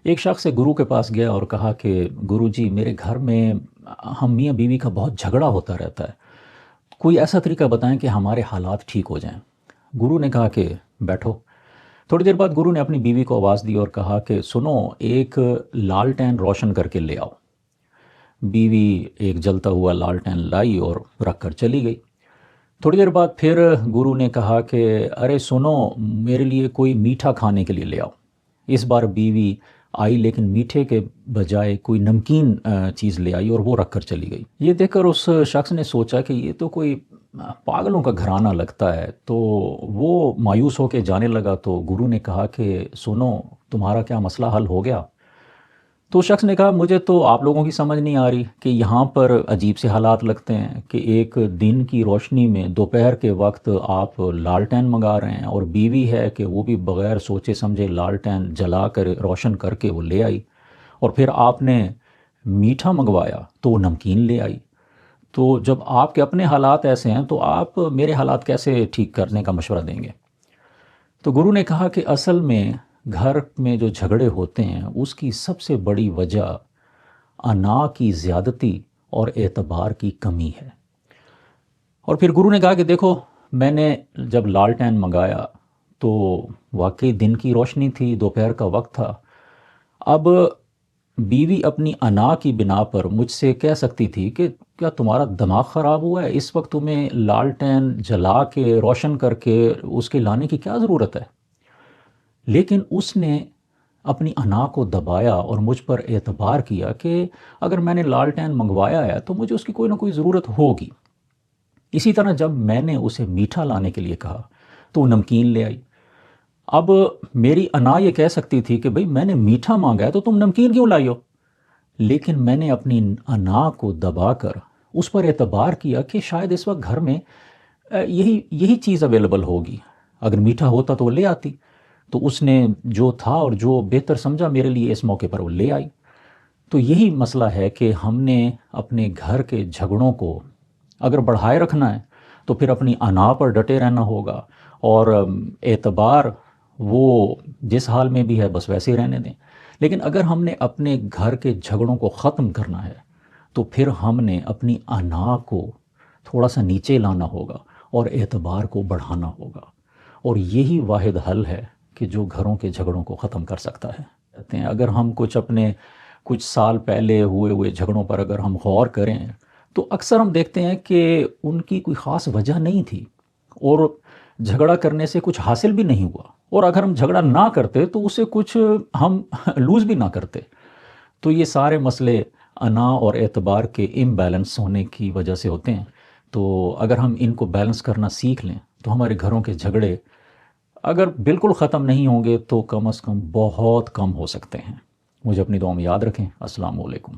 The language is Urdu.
ایک شخص سے گرو کے پاس گیا اور کہا کہ گرو جی میرے گھر میں ہم میاں بیوی کا بہت جھگڑا ہوتا رہتا ہے، کوئی ایسا طریقہ بتائیں کہ ہمارے حالات ٹھیک ہو جائیں۔ گرو نے کہا کہ بیٹھو۔ تھوڑی دیر بعد گرو نے اپنی بیوی کو آواز دی اور کہا کہ سنو، ایک لالٹین روشن کر کے لے آؤ۔ بیوی ایک جلتا ہوا لالٹین لائی اور رکھ کر چلی گئی۔ تھوڑی دیر بعد پھر گرو نے کہا کہ ارے سنو، میرے لیے کوئی میٹھا کھانے کے لیے لے آؤ۔ اس بار بیوی آئی لیکن میٹھے کے بجائے کوئی نمکین چیز لے آئی اور وہ رکھ کر چلی گئی۔ یہ دیکھ کر اس شخص نے سوچا کہ یہ تو کوئی پاگلوں کا گھرانہ لگتا ہے، تو وہ مایوس ہو کے جانے لگا۔ تو گرو نے کہا کہ سنو، تمہارا کیا مسئلہ حل ہو گیا؟ تو شخص نے کہا مجھے تو آپ لوگوں کی سمجھ نہیں آ رہی کہ یہاں پر عجیب سے حالات لگتے ہیں کہ ایک دن کی روشنی میں دوپہر کے وقت آپ لالٹین منگا رہے ہیں، اور بیوی ہے کہ وہ بھی بغیر سوچے سمجھے لالٹین جلا کر روشن کر کے وہ لے آئی، اور پھر آپ نے میٹھا منگوایا تو وہ نمکین لے آئی۔ تو جب آپ کے اپنے حالات ایسے ہیں تو آپ میرے حالات کیسے ٹھیک کرنے کا مشورہ دیں گے؟ تو گرو نے کہا کہ اصل میں گھر میں جو جھگڑے ہوتے ہیں اس کی سب سے بڑی وجہ انا کی زیادتی اور اعتبار کی کمی ہے۔ اور پھر گرو نے کہا کہ دیکھو، میں نے جب لالٹین منگایا تو واقعی دن کی روشنی تھی، دوپہر کا وقت تھا۔ اب بیوی اپنی انا کی بنا پر مجھ سے کہہ سکتی تھی کہ کیا تمہارا دماغ خراب ہوا ہے، اس وقت تمہیں لالٹین جلا کے روشن کر کے اس کے لانے کی کیا ضرورت ہے؟ لیکن اس نے اپنی انا کو دبایا اور مجھ پر اعتبار کیا کہ اگر میں نے لالٹین منگوایا ہے تو مجھے اس کی کوئی نہ کوئی ضرورت ہوگی۔ اسی طرح جب میں نے اسے میٹھا لانے کے لیے کہا تو وہ نمکین لے آئی۔ اب میری انا یہ کہہ سکتی تھی کہ بھئی میں نے میٹھا مانگا ہے تو تم نمکین کیوں لائی ہو؟ لیکن میں نے اپنی انا کو دبا کر اس پر اعتبار کیا کہ شاید اس وقت گھر میں یہی چیز اویلیبل ہوگی، اگر میٹھا ہوتا تو وہ لے آتی۔ تو اس نے جو تھا اور جو بہتر سمجھا میرے لیے اس موقع پر وہ لے آئی۔ تو یہی مسئلہ ہے کہ ہم نے اپنے گھر کے جھگڑوں کو اگر بڑھائے رکھنا ہے تو پھر اپنی انا پر ڈٹے رہنا ہوگا، اور اعتبار وہ جس حال میں بھی ہے بس ویسے ہی رہنے دیں۔ لیکن اگر ہم نے اپنے گھر کے جھگڑوں کو ختم کرنا ہے تو پھر ہم نے اپنی انا کو تھوڑا سا نیچے لانا ہوگا اور اعتبار کو بڑھانا ہوگا، اور یہی واحد حل ہے کہ جو گھروں کے جھگڑوں کو ختم کر سکتا ہے۔ کہتے ہیں اگر ہم کچھ سال پہلے ہوئے جھگڑوں پر اگر ہم غور کریں تو اکثر ہم دیکھتے ہیں کہ ان کی کوئی خاص وجہ نہیں تھی، اور جھگڑا کرنے سے کچھ حاصل بھی نہیں ہوا، اور اگر ہم جھگڑا نہ کرتے تو اسے کچھ ہم لوز بھی نہ کرتے۔ تو یہ سارے مسئلے انا اور اعتبار کے امبیلنس ہونے کی وجہ سے ہوتے ہیں۔ تو اگر ہم ان کو بیلنس کرنا سیکھ لیں تو ہمارے گھروں کے جھگڑے اگر بالکل ختم نہیں ہوں گے تو کم از کم بہت کم ہو سکتے ہیں۔ مجھے اپنی دعا میں یاد رکھیں۔ السلام علیکم۔